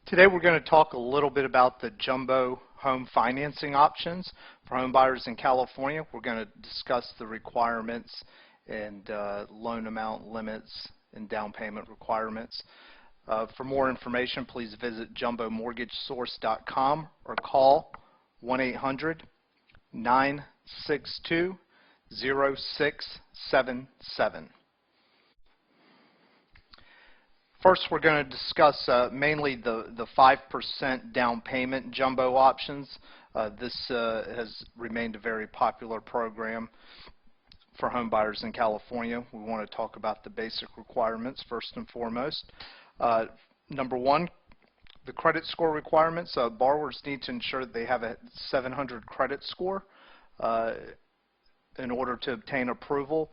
Today we're going to talk a little bit about the jumbo home financing options for home buyers in California. We're going to discuss the requirements and loan amount limits and down payment requirements. For more information, please visit jumbomortgagesource.com or call 1-800-962-0677. First, we're going to discuss mainly the 5% down payment jumbo options. This has remained a very popular program for home buyers in California. We want to talk about the basic requirements first and foremost. Number one, the credit score requirements. Borrowers need to ensure that they have a 700 credit score in order to obtain approval.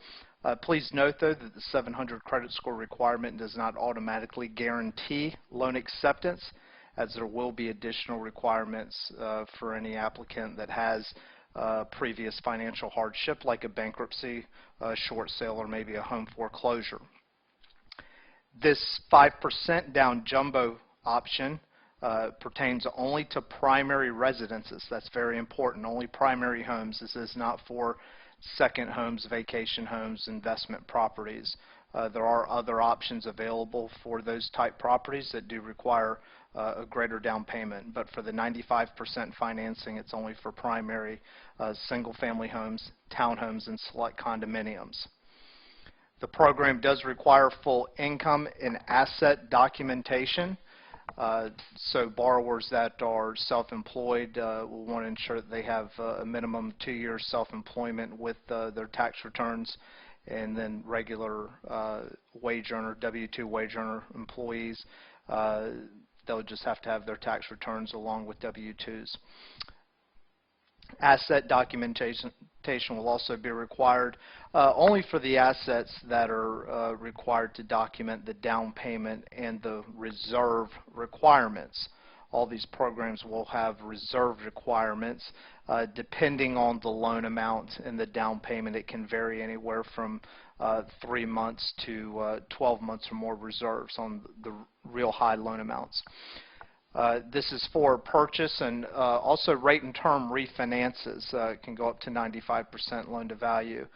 Please note, though, that the 700 credit score requirement does not automatically guarantee loan acceptance, as there will be additional requirements for any applicant that has previous financial hardship, like a bankruptcy, a short sale, or maybe a home foreclosure. This 5% down jumbo option pertains only to primary residences. That's very important, only primary homes. This is not for second homes, vacation homes, investment properties. There are other options available for those type properties that do require a greater down payment, but for the 95% financing, it's only for primary single-family homes, townhomes, and select condominiums. The program does require full income and asset documentation. So borrowers that are self-employed will want to ensure that they have a minimum 2 years self-employment with their tax returns, and then regular wage earner, W-2 wage earner employees, they'll just have to have their tax returns along with W-2s. Asset documentation will also be required only for the assets that are required to document the down payment and the reserve requirements. All these programs will have reserve requirements depending on the loan amount and the down payment. It can vary anywhere from 3 months to 12 months or more reserves on the real high loan amounts. This is for purchase and also rate and term refinances. Can go up to 95% loan to value.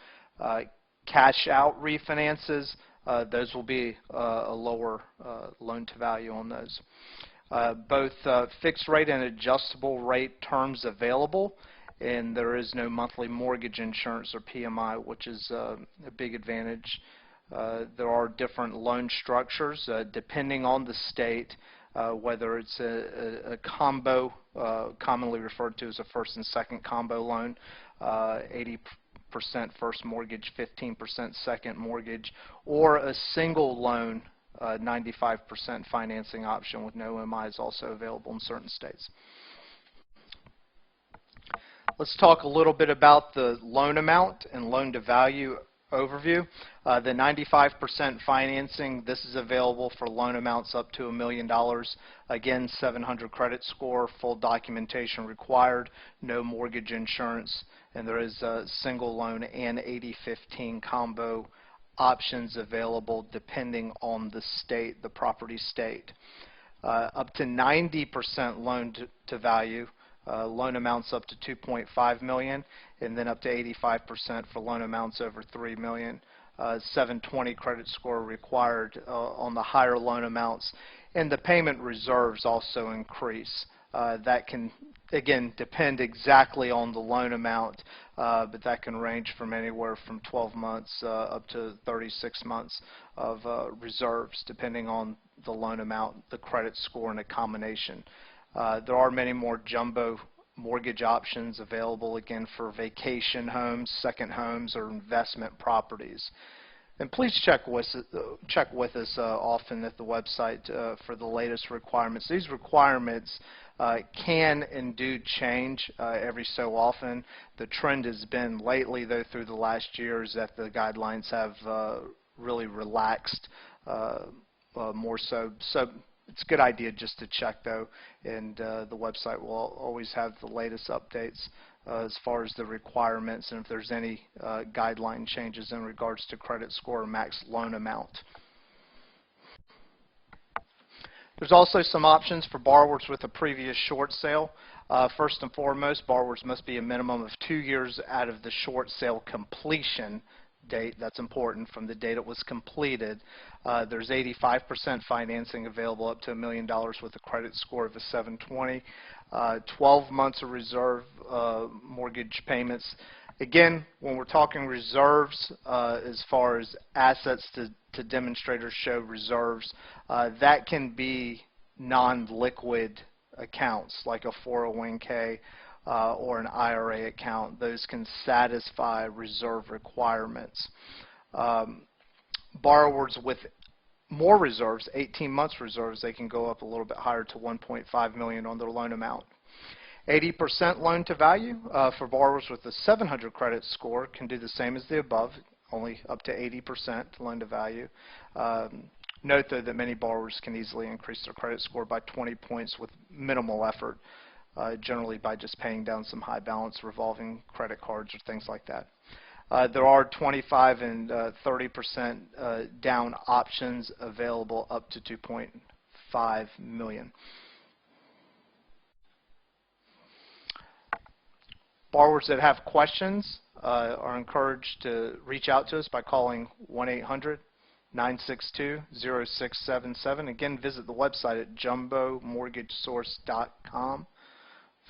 Cash out refinances, those will be a lower loan to value on those. Both fixed rate and adjustable rate terms available, and there is no monthly mortgage insurance or PMI, which is a big advantage. There are different loan structures depending on the state. Whether it's a combo, commonly referred to as a first and second combo loan, 80% first mortgage, 15% second mortgage, or a single loan, 95% financing option with no MI is also available in certain states. Let's talk a little bit about the loan amount and loan to value overview. The 95% financing, this is available for loan amounts up to $1 million. Again, 700 credit score, full documentation required, no mortgage insurance, and there is a single loan and 80-15 combo options available depending on the state, the property state. Up to 90% loan to value. Loan amounts up to $2.5 million, and then up to 85% for loan amounts over $3 million. 720 credit score required on the higher loan amounts, and the payment reserves also increase. That can, again, depend exactly on the loan amount, but that can range from anywhere from 12 months up to 36 months of reserves, depending on the loan amount, the credit score, and a combination. There are many more jumbo mortgage options available, again, for vacation homes, second homes, or investment properties. And please check with us often at the website for the latest requirements. These requirements can and do change every so often. The trend has been lately, though, through the last years, that the guidelines have really relaxed more so. So it's a good idea just to check, though, and the website will always have the latest updates as far as the requirements and if there's any guideline changes in regards to credit score or max loan amount. There's also some options for borrowers with a previous short sale. First and foremost, borrowers must be a minimum of 2 years out of the short sale completion date. That's important, from the date it was completed. There's 85% financing available up to $1 million with a credit score of a 720. 12 months of reserve mortgage payments. Again, when we're talking reserves, as far as assets to demonstrators show reserves, that can be non-liquid accounts like a 401k or an IRA account. Those can satisfy reserve requirements. Borrowers with more reserves, 18 months reserves, they can go up a little bit higher to $1.5 million on their loan amount. 80% loan to value for borrowers with a 700 credit score can do the same as the above, only up to 80% loan to value. Note though that many borrowers can easily increase their credit score by 20 points with minimal effort, generally by just paying down some high balance revolving credit cards or things like that. There are 25 and 30% down options available up to $2.5 million. Borrowers that have questions are encouraged to reach out to us by calling 1-800-962-0677. Again, visit the website at jumbomortgagesource.com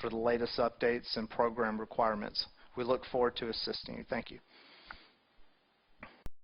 for the latest updates and program requirements. We look forward to assisting you. Thank you.